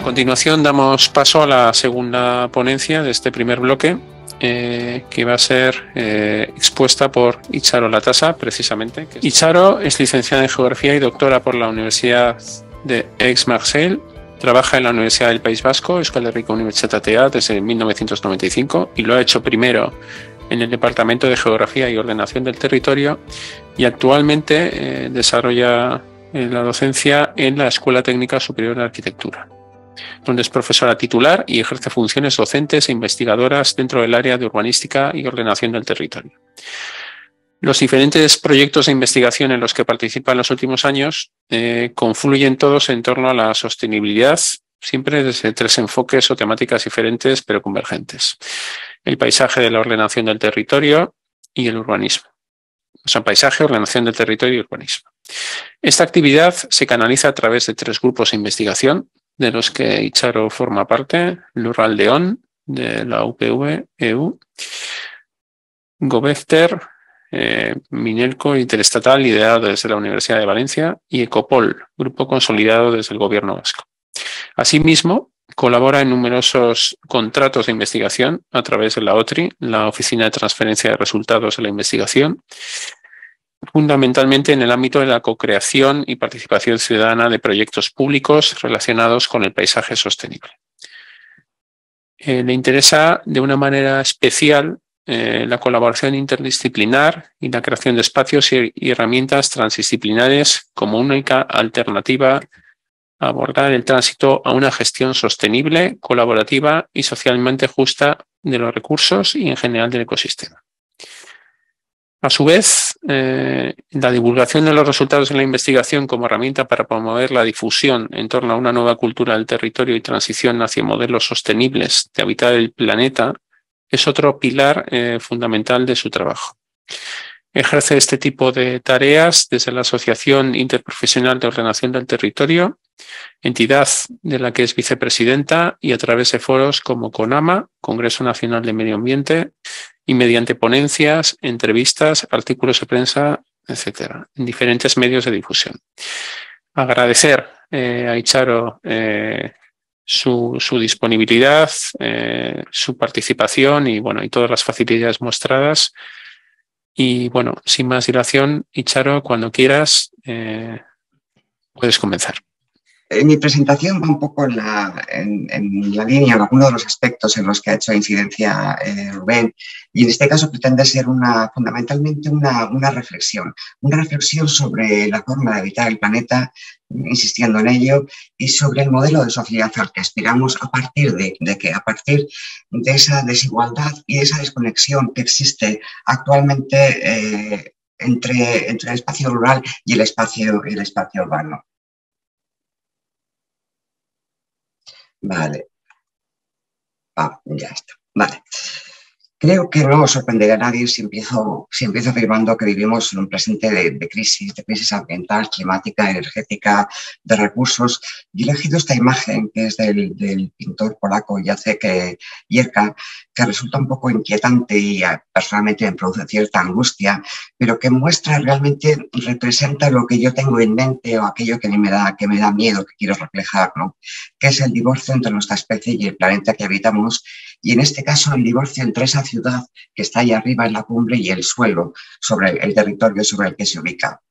continuación damos paso a la segunda ponencia de este primer bloque, que va a ser expuesta por Itxaro Latasa, precisamente. Itxaro es licenciada en Geografía y doctora por la Universidad de Aix-Marseille. Trabaja en la Universidad del País Vasco, Euskal Herriko Unibertsitatea, desde 1995 y lo ha hecho primero en el Departamento de Geografía y Ordenación del Territorio y actualmente desarrolla la docencia en la Escuela Técnica Superior de Arquitectura, donde es profesora titular y ejerce funciones docentes e investigadoras dentro del área de urbanística y ordenación del territorio. Los diferentes proyectos de investigación en los que participa en los últimos años confluyen todos en torno a la sostenibilidad, siempre desde tres enfoques o temáticas diferentes pero convergentes: el paisaje de la ordenación del territorio y el urbanismo. O sea, paisaje, ordenación del territorio y urbanismo. Esta actividad se canaliza a través de tres grupos de investigación, de los que Itxaro forma parte: Lurraldeon, de la UPV-EU, Gobefter, Minelco Interestatal, liderado desde la Universidad de Valencia, y Ecopol, grupo consolidado desde el Gobierno vasco. Asimismo, colabora en numerosos contratos de investigación a través de la OTRI, la Oficina de Transferencia de Resultados de la Investigación, fundamentalmente en el ámbito de la co-creación y participación ciudadana de proyectos públicos relacionados con el paisaje sostenible. Le interesa de una manera especial la colaboración interdisciplinar y la creación de espacios y herramientas transdisciplinares como única alternativa a abordar el tránsito a una gestión sostenible, colaborativa y socialmente justa de los recursos y en general del ecosistema. A su vez, la divulgación de los resultados de la investigación como herramienta para promover la difusión en torno a una nueva cultura del territorio y transición hacia modelos sostenibles de habitar el planeta es otro pilar fundamental de su trabajo. Ejerce este tipo de tareas desde la Asociación Interprofesional de Ordenación del Territorio, entidad de la que es vicepresidenta, y a través de foros como CONAMA, Congreso Nacional de Medio Ambiente, y mediante ponencias, entrevistas, artículos de prensa, etcétera, en diferentes medios de difusión. Agradecer a Itxaro su disponibilidad, su participación y todas las facilidades mostradas. Y bueno, sin más dilación, Itxaro, cuando quieras, puedes comenzar. Mi presentación va un poco en la línea, en algunos de los aspectos en los que ha hecho incidencia Rubén, y en este caso pretende ser fundamentalmente una reflexión sobre la forma de habitar el planeta, insistiendo en ello, y sobre el modelo de sociedad al que aspiramos a partir de esa desigualdad y esa desconexión que existe actualmente entre el espacio rural y el espacio urbano. Vale. Ya está. Vale. Creo que no sorprenderá a nadie si empiezo afirmando que vivimos en un presente de crisis ambiental, climática, energética, de recursos. Y he elegido esta imagen, que es del pintor polaco Jacek Jerka, que resulta un poco inquietante y personalmente me produce cierta angustia, pero que representa lo que yo tengo en mente o aquello que me da miedo, que quiero reflejar, ¿no? Que es el divorcio entre nuestra especie y el planeta que habitamos, y en este caso el divorcio entre esa ciudad que está ahí arriba en la cumbre y el suelo, sobre el territorio sobre el que se ubica,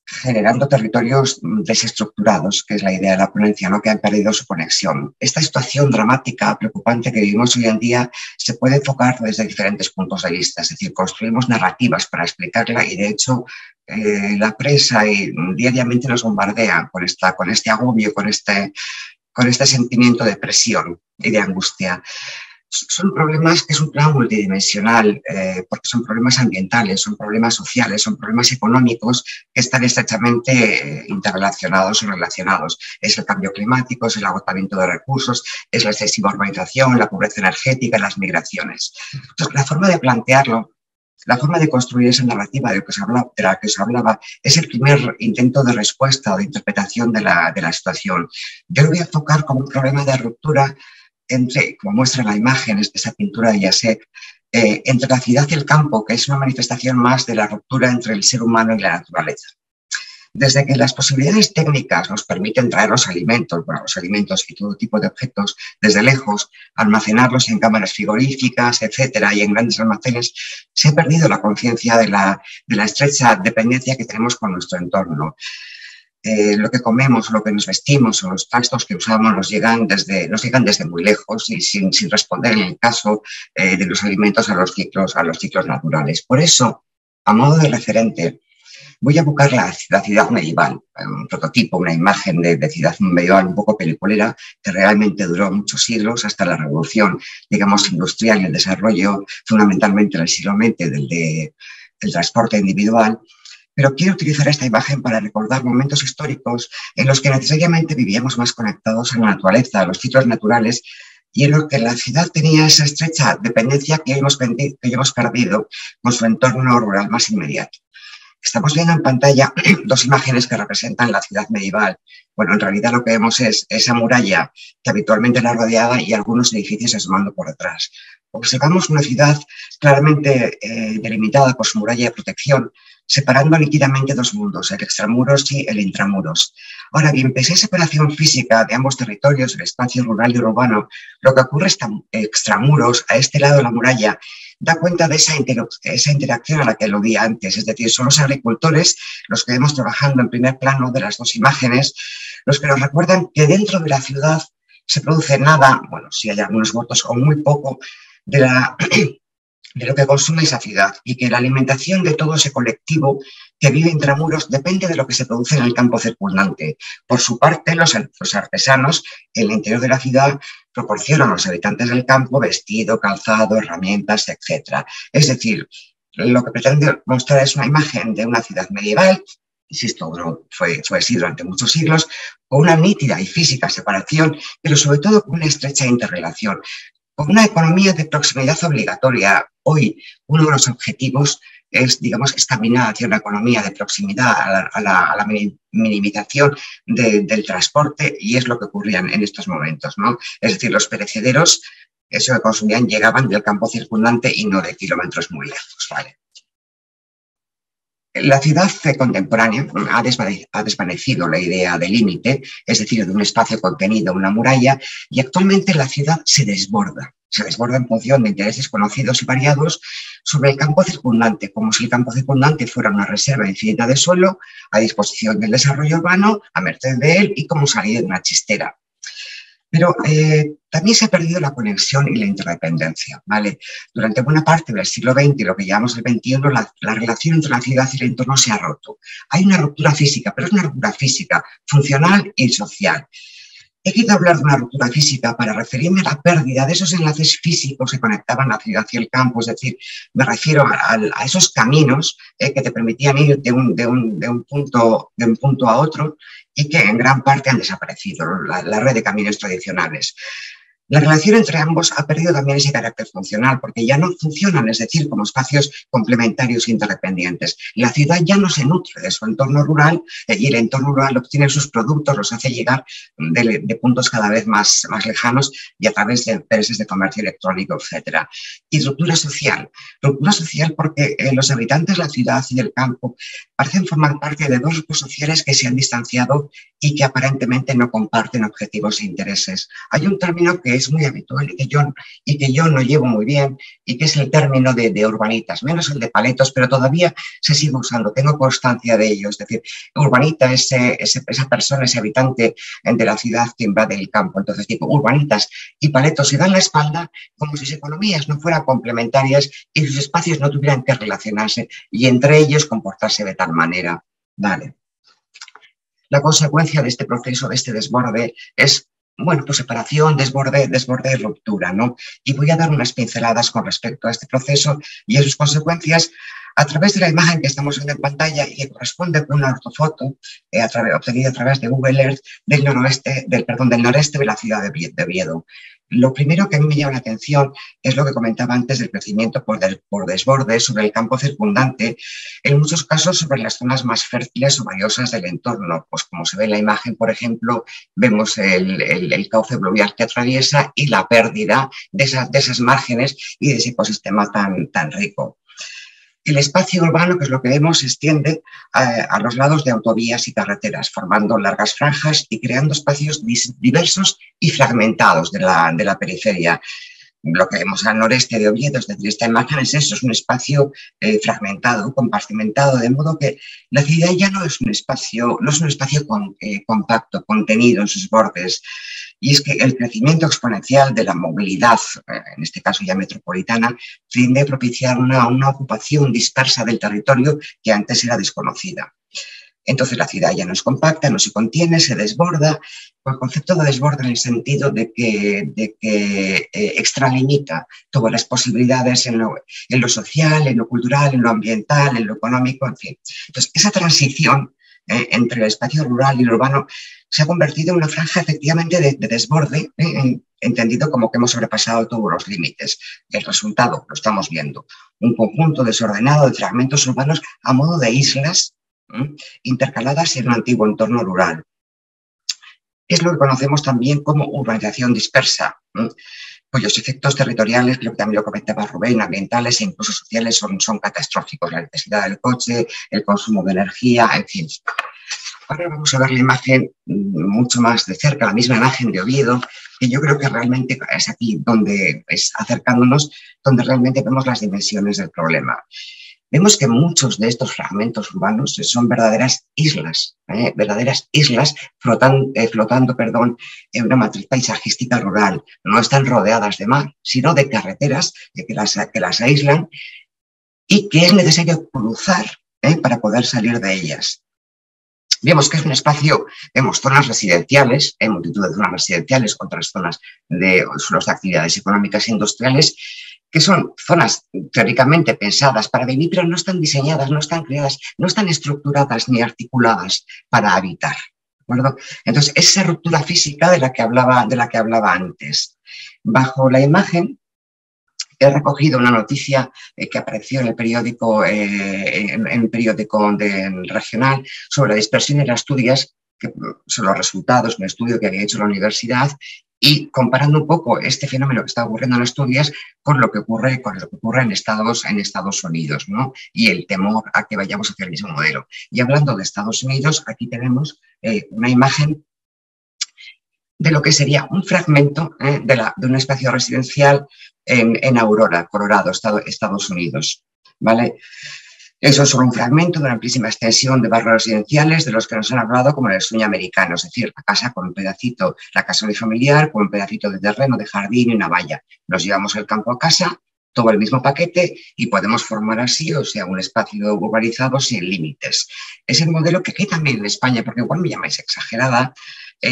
generando territorios desestructurados, que es la idea de la ponencia, ¿no? Que han perdido su conexión. Esta situación dramática, preocupante que vivimos hoy en día se puede enfocar desde diferentes puntos de vista, es decir, construimos narrativas para explicarla y de hecho la prensa diariamente nos bombardea con este agobio, con este sentimiento de presión y de angustia. Son problemas que es un plan multidimensional, porque son problemas ambientales, son problemas sociales, son problemas económicos que están estrechamente interrelacionados o relacionados. Es el cambio climático, es el agotamiento de recursos, es la excesiva urbanización, la pobreza energética, las migraciones. Entonces, la forma de plantearlo, la forma de construir esa narrativa de la que se hablaba, es el primer intento de respuesta o de interpretación de la situación. Yo lo voy a enfocar como un problema de ruptura entre, como muestra la imagen, esa pintura de Jacek, entre la ciudad y el campo, que es una manifestación más de la ruptura entre el ser humano y la naturaleza. Desde que las posibilidades técnicas nos permiten traer los alimentos, bueno, los alimentos y todo tipo de objetos desde lejos, almacenarlos en cámaras frigoríficas, etcétera, y en grandes almacenes, se ha perdido la conciencia de la estrecha dependencia que tenemos con nuestro entorno. Lo que comemos, lo que nos vestimos o los trastos que usamos nos llegan desde muy lejos y sin responder en el caso de los alimentos a los ciclos naturales. Por eso, a modo de referente, voy a buscar la ciudad medieval, un prototipo, una imagen de ciudad medieval un poco peliculera que realmente duró muchos siglos hasta la revolución, digamos, industrial y el desarrollo fundamentalmente en el siglo XX del transporte individual. Pero quiero utilizar esta imagen para recordar momentos históricos en los que necesariamente vivíamos más conectados a la naturaleza, a los ciclos naturales, y en los que la ciudad tenía esa estrecha dependencia que hemos perdido con su entorno rural más inmediato. Estamos viendo en pantalla dos imágenes que representan la ciudad medieval. Bueno, en realidad lo que vemos es esa muralla que habitualmente la rodeaba y algunos edificios asomando por detrás. Observamos una ciudad claramente delimitada por su muralla de protección, separando nítidamente dos mundos, el extramuros y el intramuros. Ahora bien, pese a esa separación física de ambos territorios, el espacio rural y urbano, lo que ocurre extramuros, a este lado de la muralla, da cuenta de esa interacción a la que aludía antes, es decir, son los agricultores los que vemos trabajando en primer plano de las dos imágenes, los que nos recuerdan que dentro de la ciudad se produce nada, bueno, si hay algunos muertos o muy poco, de lo que consume esa ciudad y que la alimentación de todo ese colectivo que vive intramuros depende de lo que se produce en el campo circundante. Por su parte, los artesanos en el interior de la ciudad proporcionan a los habitantes del campo vestido, calzado, herramientas, etc. Es decir, lo que pretende mostrar es una imagen de una ciudad medieval, insisto, fue así durante muchos siglos, con una nítida y física separación, pero sobre todo con una estrecha interrelación, con una economía de proximidad obligatoria. Hoy uno de los objetivos es caminar hacia una economía de proximidad, a la minimización del transporte, y es lo que ocurría en estos momentos, ¿no? Es decir, los perecederos, eso que consumían, llegaban del campo circundante y no de kilómetros muy lejos, ¿vale? La ciudad contemporánea ha desvanecido la idea de límite, es decir, de un espacio contenido, una muralla, y actualmente la ciudad se desborda en función de intereses conocidos y variados sobre el campo circundante, como si el campo circundante fuera una reserva infinita de suelo a disposición del desarrollo urbano, a merced de él, y como salir de una chistera. Pero también se ha perdido la conexión y la interdependencia, ¿vale? Durante buena parte del siglo XX y lo que llamamos el XXI, la relación entre la ciudad y el entorno se ha roto. Hay una ruptura física, pero es una ruptura física, funcional y social. He querido hablar de una ruptura física para referirme a la pérdida de esos enlaces físicos que conectaban la ciudad y el campo, es decir, me refiero a esos caminos que te permitían ir de un punto a otro y que en gran parte han desaparecido, la red de caminos tradicionales. La relación entre ambos ha perdido también ese carácter funcional porque ya no funcionan, es decir, como espacios complementarios e interdependientes. La ciudad ya no se nutre de su entorno rural y el entorno rural obtiene sus productos, los hace llegar de puntos cada vez más lejanos y a través de empresas de comercio electrónico, etc. Y ruptura social porque los habitantes de la ciudad y del campo parecen formar parte de dos grupos sociales que se han distanciado y que aparentemente no comparten objetivos e intereses. Hay un término que es muy habitual y que yo no llevo muy bien y que es el término de urbanitas, menos el de paletos, pero todavía se sigue usando, tengo constancia de ello. Es decir, urbanita es esa persona, ese habitante de la ciudad que invade el campo. Entonces digo, urbanitas y paletos se dan la espalda como si sus economías no fueran complementarias y sus espacios no tuvieran que relacionarse y entre ellos comportarse de tal manera. Vale. La consecuencia de este proceso, de este desborde, es, bueno, pues separación, desborde y ruptura, ¿no? Y voy a dar unas pinceladas con respecto a este proceso y a sus consecuencias a través de la imagen que estamos viendo en pantalla y que corresponde con una ortofoto obtenida a través de Google Earth del noreste de la ciudad de Oviedo. Lo primero que a mí me llama la atención es lo que comentaba antes del crecimiento por desborde sobre el campo circundante, en muchos casos sobre las zonas más fértiles o valiosas del entorno. Pues como se ve en la imagen, por ejemplo, vemos el cauce pluvial que atraviesa y la pérdida de esas márgenes y de ese ecosistema tan rico. El espacio urbano, que es lo que vemos, se extiende a los lados de autovías y carreteras, formando largas franjas y creando espacios diversos y fragmentados de la periferia. Lo que vemos al noreste de Oviedo, es decir, esta imagen es eso, es un espacio fragmentado, compartimentado, de modo que la ciudad ya no es un espacio compacto, contenido en sus bordes. Y es que el crecimiento exponencial de la movilidad, en este caso ya metropolitana, tiende a propiciar una ocupación dispersa del territorio que antes era desconocida. Entonces la ciudad ya no es compacta, no se contiene, se desborda. El concepto de desborde en el sentido de que extralimita todas las posibilidades en lo social, en lo cultural, en lo ambiental, en lo económico, en fin. Entonces esa transición entre el espacio rural y el urbano se ha convertido en una franja efectivamente de desborde, entendido como que hemos sobrepasado todos los límites. El resultado lo estamos viendo, un conjunto desordenado de fragmentos urbanos a modo de islas intercaladas en un antiguo entorno rural. Es lo que conocemos también como urbanización dispersa, cuyos efectos territoriales, creo que también lo comentaba Rubén, ambientales e incluso sociales son catastróficos. La necesidad del coche, el consumo de energía, en fin. Ahora vamos a ver la imagen mucho más de cerca, la misma imagen de Oviedo, que yo creo que realmente es aquí donde es acercándonos, donde realmente vemos las dimensiones del problema. Vemos que muchos de estos fragmentos urbanos son verdaderas islas flotando en una matriz paisajística rural. No están rodeadas de mar, sino de carreteras que las aíslan y que es necesario cruzar para poder salir de ellas. Vemos que es un espacio, vemos zonas residenciales, multitud de zonas residenciales, otras zonas de suelos de actividades económicas e industriales, que son zonas teóricamente pensadas para vivir, pero no están diseñadas, no están creadas, no están estructuradas ni articuladas para habitar, ¿de acuerdo? Entonces, esa ruptura física de la que hablaba antes. Bajo la imagen he recogido una noticia que apareció en el periódico, regional sobre la dispersión en Asturias, que son los resultados de un estudio que había hecho la universidad, y comparando un poco este fenómeno que está ocurriendo en Asturias con lo que ocurre en Estados Unidos, ¿no? Y el temor a que vayamos hacia el mismo modelo. Y hablando de Estados Unidos, aquí tenemos una imagen de lo que sería un fragmento de un espacio residencial en Aurora, Colorado, Estados Unidos, ¿vale? Eso es solo un fragmento de una amplísima extensión de barrios residenciales de los que nos han hablado como en el sueño americano, es decir, la casa con un pedacito, la casa unifamiliar con un pedacito de terreno, de jardín y una valla. Nos llevamos el campo a casa, todo el mismo paquete y podemos formar así, o sea, un espacio urbanizado sin límites. Es el modelo que aquí también en España, porque igual me llamáis exagerada,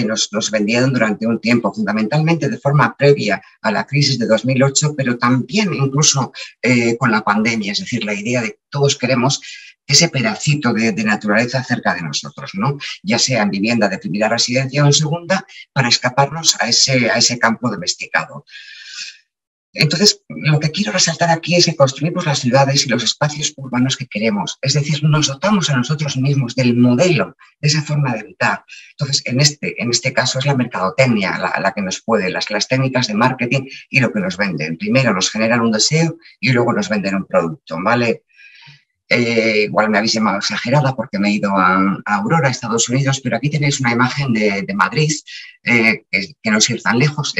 nos vendieron durante un tiempo, fundamentalmente de forma previa a la crisis de 2008, pero también incluso con la pandemia, es decir, la idea de que todos queremos ese pedacito de naturaleza cerca de nosotros, ¿no? Ya sea en vivienda de primera residencia o en segunda, para escaparnos a ese campo domesticado. Entonces, lo que quiero resaltar aquí es que construimos las ciudades y los espacios urbanos que queremos. Es decir, nos dotamos a nosotros mismos del modelo, de esa forma de habitar. Entonces, en este caso es la mercadotecnia la que nos puede, las técnicas de marketing y lo que nos venden. Primero nos generan un deseo y luego nos venden un producto, ¿vale? Igual me habéis llamado exagerada porque me he ido a Aurora, Estados Unidos, pero aquí tenéis una imagen de Madrid, que no es ir tan lejos,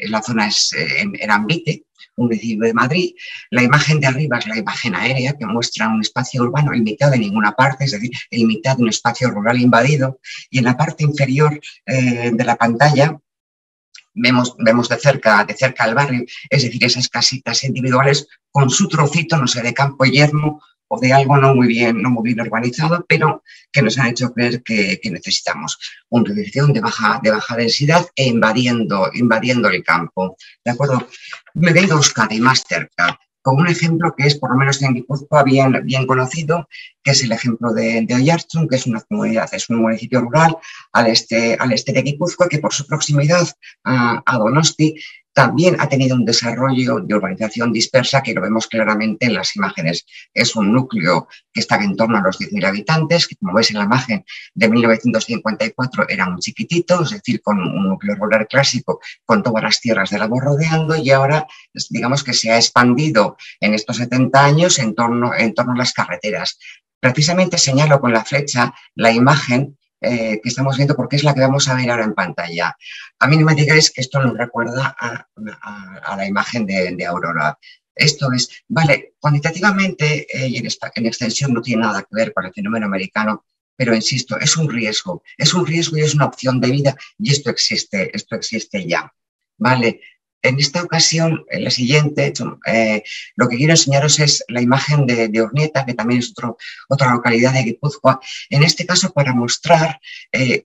la zona es en Ambite, un municipio de Madrid. La imagen de arriba es la imagen aérea que muestra un espacio urbano en mitad de ninguna parte, es decir, en mitad de un espacio rural invadido, y en la parte inferior de la pantalla vemos de cerca el barrio, es decir, esas casitas individuales con su trocito, no sé, de campo yermo o de algo no muy bien urbanizado, pero que nos han hecho creer que necesitamos una urbanización de baja densidad e invadiendo el campo. ¿De acuerdo? Me vengo a Euskadi más cerca, con un ejemplo que es, por lo menos en Guipúzcoa, bien conocido, que es el ejemplo de Oiartzun, que es una comunidad, es un municipio rural al este de Guipúzcoa, que por su proximidad a Donosti también ha tenido un desarrollo de urbanización dispersa que lo vemos claramente en las imágenes. Es un núcleo que está en torno a los 10.000 habitantes, que como veis en la imagen de 1954 era muy chiquitito, es decir, con un núcleo rural clásico con todas las tierras de labor rodeando, y ahora digamos que se ha expandido en estos 70 años en torno a las carreteras. Precisamente señalo con la flecha la imagen que estamos viendo porque es la que vamos a ver ahora en pantalla. A mí no me digáis que esto nos recuerda a la imagen de Aurora. Esto es, vale, cuantitativamente y en extensión no tiene nada que ver con el fenómeno americano, pero insisto, es un riesgo y es una opción de vida, y esto existe ya, ¿vale? En esta ocasión, en la siguiente, lo que quiero enseñaros es la imagen de Urnieta, que también es otra localidad de Guipúzcoa, en este caso para mostrar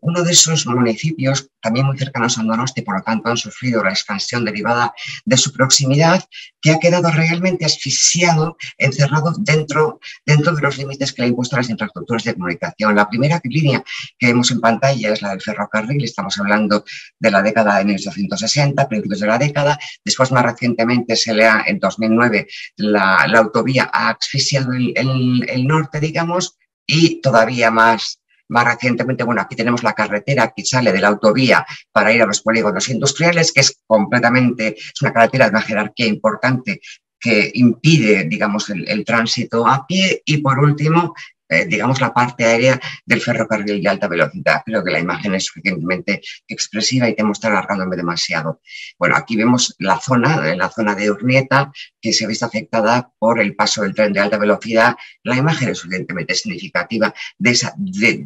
uno de esos municipios también muy cercanos a Donosti, por lo tanto han sufrido la expansión derivada de su proximidad, que ha quedado realmente asfixiado, encerrado dentro de los límites que le han impuesto las infraestructuras de comunicación. La primera línea que vemos en pantalla es la del ferrocarril, estamos hablando de la década de 1860, principios de la década. Después, más recientemente, en 2009, la autovía ha asfixiado el norte, digamos, y todavía más recientemente, bueno, aquí tenemos la carretera que sale de la autovía para ir a los polígonos industriales, que es una carretera de una jerarquía importante que impide, digamos, el tránsito a pie. Y por último, digamos, la parte aérea del ferrocarril de alta velocidad. Creo que la imagen es suficientemente expresiva y temo estar alargándome demasiado. Bueno, aquí vemos la zona de Urnieta, que se ha visto afectada por el paso del tren de alta velocidad. La imagen es suficientemente significativa de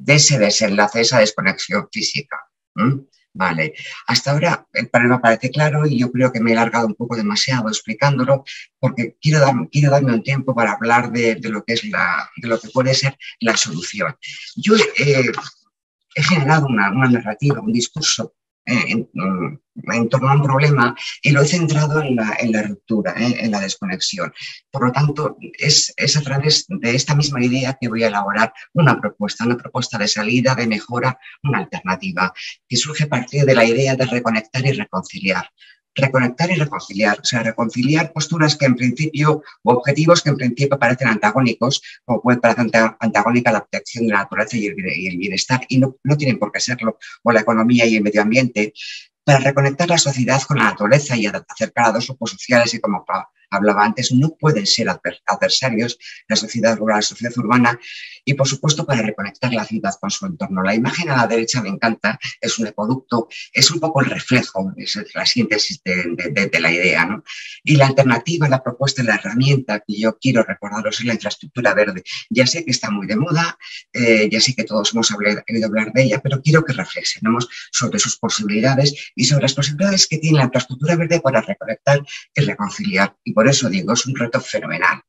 ese desenlace, esa desconexión física. Vale, hasta ahora el panorama parece claro y yo creo que me he alargado un poco demasiado explicándolo porque quiero darme un tiempo para hablar de lo que puede ser la solución. Yo he generado una narrativa, un discurso en torno a un problema y lo he centrado en la ruptura, en la desconexión. Por lo tanto, es a través de esta misma idea que voy a elaborar una propuesta de salida, de mejora, una alternativa, que surge a partir de la idea de reconectar y reconciliar. Reconectar y reconciliar, o sea, reconciliar posturas que en principio, o objetivos que en principio parecen antagónicos, o puede parecer antagónica la protección de la naturaleza y el bienestar, y no tienen por qué serlo, o la economía y el medio ambiente, para reconectar la sociedad con la naturaleza y acercar a dos grupos sociales y, como hablaba antes, no pueden ser adversarios, la sociedad rural, la sociedad urbana, y por supuesto para reconectar la ciudad con su entorno. La imagen a la derecha me encanta, es un ecoducto, es un poco el reflejo, es la síntesis de la idea, ¿no? Y la alternativa, la propuesta, la herramienta que yo quiero recordaros es la infraestructura verde. Ya sé que está muy de moda, ya sé que todos hemos oído hablar de ella, pero quiero que reflexionemos sobre sus posibilidades y sobre las posibilidades que tiene la infraestructura verde para reconectar y reconciliar. Y por eso digo, es un reto fenomenal.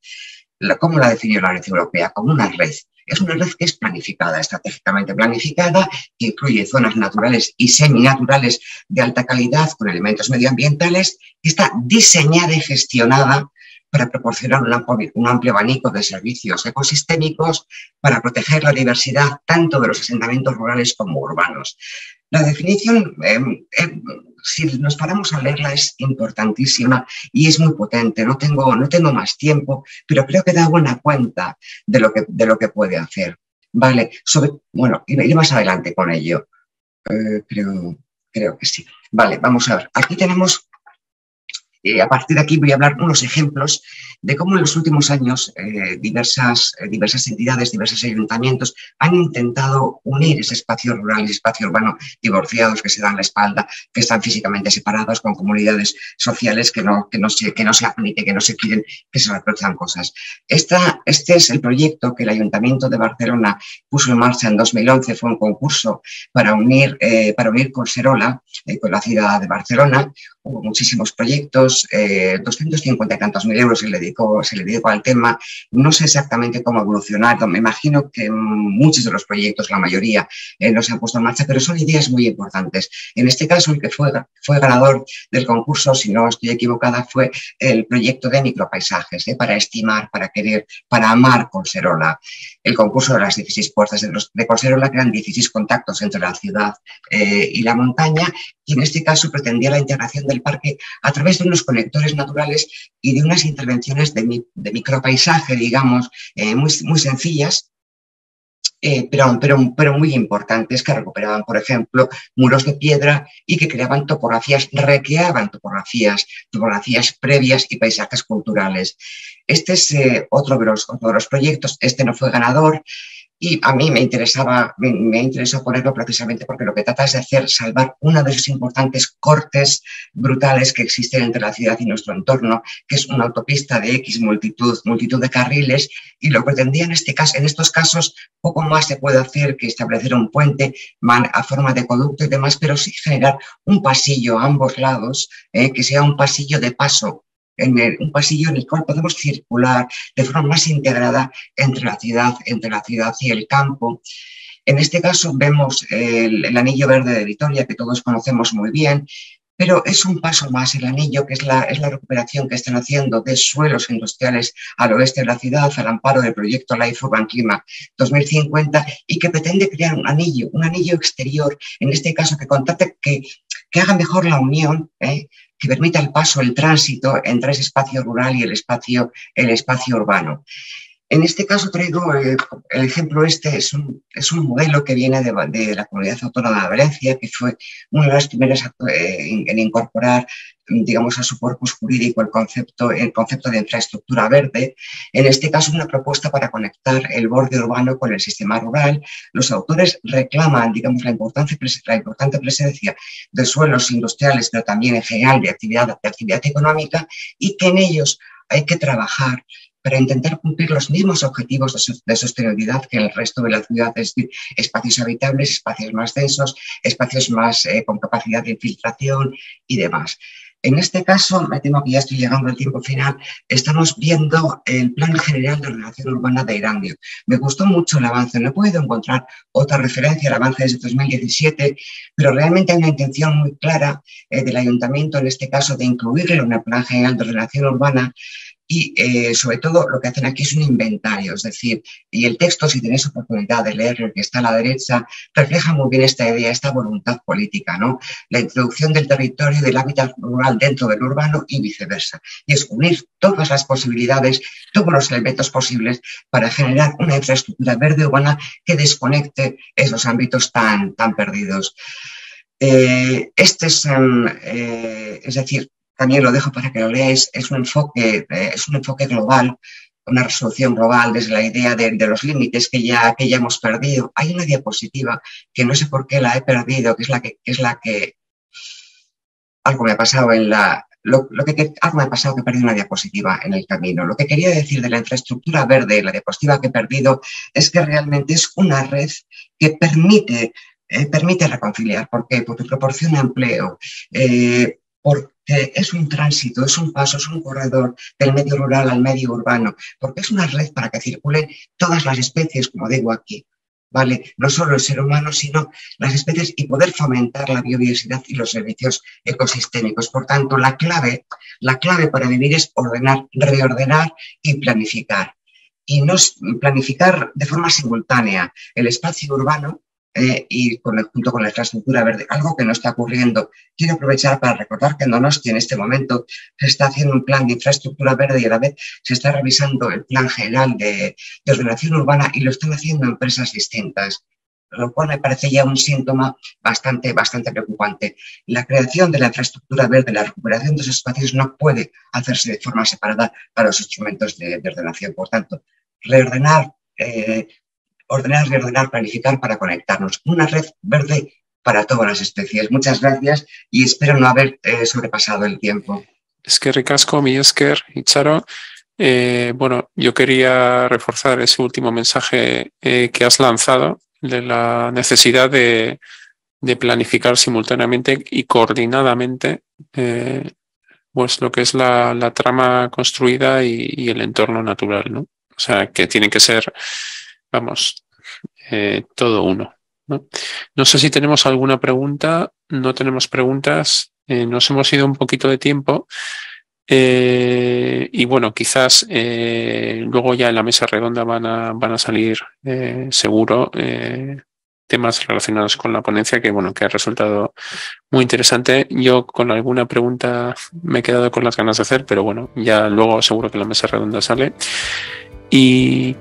¿Cómo la definió la Unión Europea? Como una red. Es una red que es planificada, estratégicamente planificada, que incluye zonas naturales y seminaturales de alta calidad con elementos medioambientales, que está diseñada y gestionada para proporcionar un amplio abanico de servicios ecosistémicos para proteger la diversidad tanto de los asentamientos rurales como urbanos. La definición, si nos paramos a leerla, es importantísima y es muy potente. No tengo más tiempo, pero creo que da buena cuenta de lo que puede hacer. Vale, bueno, iré más adelante con ello. Creo que sí. Vale, vamos a ver. Aquí tenemos, a partir de aquí voy a hablar unos ejemplos de cómo en los últimos años diversas entidades, diversos ayuntamientos han intentado unir ese espacio rural y ese espacio urbano divorciados, que se dan la espalda, que están físicamente separados, con comunidades sociales que no se admiten, que no se quieren, que se reprochan cosas. Este es el proyecto que el Ayuntamiento de Barcelona puso en marcha en 2011. Fue un concurso para unir Collserola con la ciudad de Barcelona. Hubo muchísimos proyectos, 250 y tantos mil euros se le dedicó al tema. No sé exactamente cómo evolucionar, me imagino que muchos de los proyectos, la mayoría, no se han puesto en marcha, pero son ideas muy importantes. En este caso, el que fue ganador del concurso, si no estoy equivocada, fue el proyecto de micropaisajes, para estimar, para querer, para amar Collserola. El concurso de las 16 puertas de Collserola, que eran 16 contactos entre la ciudad y la montaña, y en este caso pretendía la integración del parque a través de unos conectores naturales y de unas intervenciones de micropaisaje, digamos, muy sencillas, pero muy importantes, que recuperaban, por ejemplo, muros de piedra y que creaban topografías, recreaban topografías previas y paisajes culturales. Este es otro de los proyectos. Este no fue ganador, y a mí me interesó ponerlo precisamente porque lo que trata es de salvar uno de esos importantes cortes brutales que existen entre la ciudad y nuestro entorno, que es una autopista de X multitud de carriles, y lo que pretendía en estos casos, poco más se puede hacer que establecer un puente a forma de conducto y demás, pero sí generar un pasillo a ambos lados, que sea un pasillo de paso, un pasillo en el cual podemos circular de forma más integrada entre la ciudad y el campo. En este caso vemos el anillo verde de Vitoria, que todos conocemos muy bien, pero es un paso más el anillo, que es la recuperación que están haciendo de suelos industriales al oeste de la ciudad, al amparo del proyecto Life Urban Clima 2050, y que pretende crear un anillo exterior, en este caso que haga mejor la unión, que permita el paso, el tránsito entre ese espacio rural y el espacio urbano. En este caso traigo el ejemplo. Es un modelo que viene de la Comunidad Autónoma de Valencia, que fue una de las primeras en incorporar, digamos, a su corpus jurídico el concepto de infraestructura verde. En este caso, una propuesta para conectar el borde urbano con el sistema rural. Los autores reclaman, digamos, la importante presencia de suelos industriales, pero también en general de actividad económica, y que en ellos hay que trabajar para intentar cumplir los mismos objetivos de sostenibilidad que en el resto de la ciudad, es decir, espacios habitables, espacios más densos, espacios más con capacidad de infiltración y demás. En este caso, me temo que ya estoy llegando al tiempo final, estamos viendo el Plan General de Ordenación Urbana de Erandio. Me gustó mucho el avance, no he podido encontrar otra referencia, el avance desde 2017, pero realmente hay una intención muy clara del Ayuntamiento, en este caso, de incluirlo en el Plan General de Ordenación Urbana. Y sobre todo lo que hacen aquí es un inventario, es decir, y el texto, si tenéis oportunidad de leerlo, el que está a la derecha, refleja muy bien esta idea, esta voluntad política, ¿no? La introducción del territorio y del hábitat rural dentro del urbano y viceversa. Y es unir todas las posibilidades, todos los elementos posibles para generar una infraestructura verde urbana que desconecte esos ámbitos tan perdidos. Es decir, también lo dejo para que lo leáis, es un enfoque global, una resolución global desde la idea de los límites que ya hemos perdido. Hay una diapositiva que no sé por qué la he perdido, que es la que algo me ha pasado algo me ha pasado, que he perdido una diapositiva en el camino. Lo que quería decir de la infraestructura verde, la diapositiva que he perdido, es que realmente es una red que permite reconciliar. ¿Por qué? Porque proporciona empleo, porque es un tránsito, es un paso, es un corredor del medio rural al medio urbano, porque es una red para que circulen todas las especies, como digo aquí, ¿vale? No solo el ser humano, sino las especies, y poder fomentar la biodiversidad y los servicios ecosistémicos. Por tanto, la clave para vivir es reordenar y planificar. Y no planificar de forma simultánea el espacio urbano y junto con la infraestructura verde, algo que no está ocurriendo. Quiero aprovechar para recordar que en Donostia en este momento se está haciendo un plan de infraestructura verde y a la vez se está revisando el plan general de ordenación urbana, y lo están haciendo empresas distintas, lo cual me parece ya un síntoma bastante preocupante. La creación de la infraestructura verde, la recuperación de esos espacios no puede hacerse de forma separada para los instrumentos de ordenación. Por tanto, reordenar, planificar para conectarnos. Una red verde para todas las especies. Muchas gracias y espero no haber sobrepasado el tiempo. Eskerrik asko, mi esker, Itxaro. Bueno, yo quería reforzar ese último mensaje que has lanzado, de la necesidad de planificar simultáneamente y coordinadamente pues lo que es la trama construida y el entorno natural, ¿no? O sea, que tiene que ser, vamos, todo uno, ¿no? No sé si tenemos alguna pregunta. No tenemos preguntas. Nos hemos ido un poquito de tiempo. Y bueno, quizás luego ya en la mesa redonda van a salir seguro temas relacionados con la ponencia que, bueno, que ha resultado muy interesante. Yo con alguna pregunta me he quedado con las ganas de hacer, pero bueno, ya luego seguro que la mesa redonda sale. Y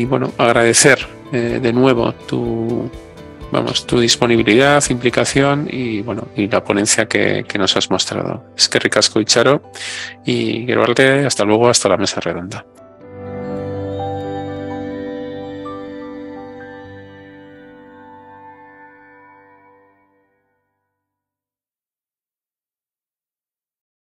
bueno, agradecer de nuevo tu disponibilidad, implicación y bueno, y la ponencia que nos has mostrado. Eskerrik asko, Itxaro, y Geroarte, hasta luego, hasta la mesa redonda.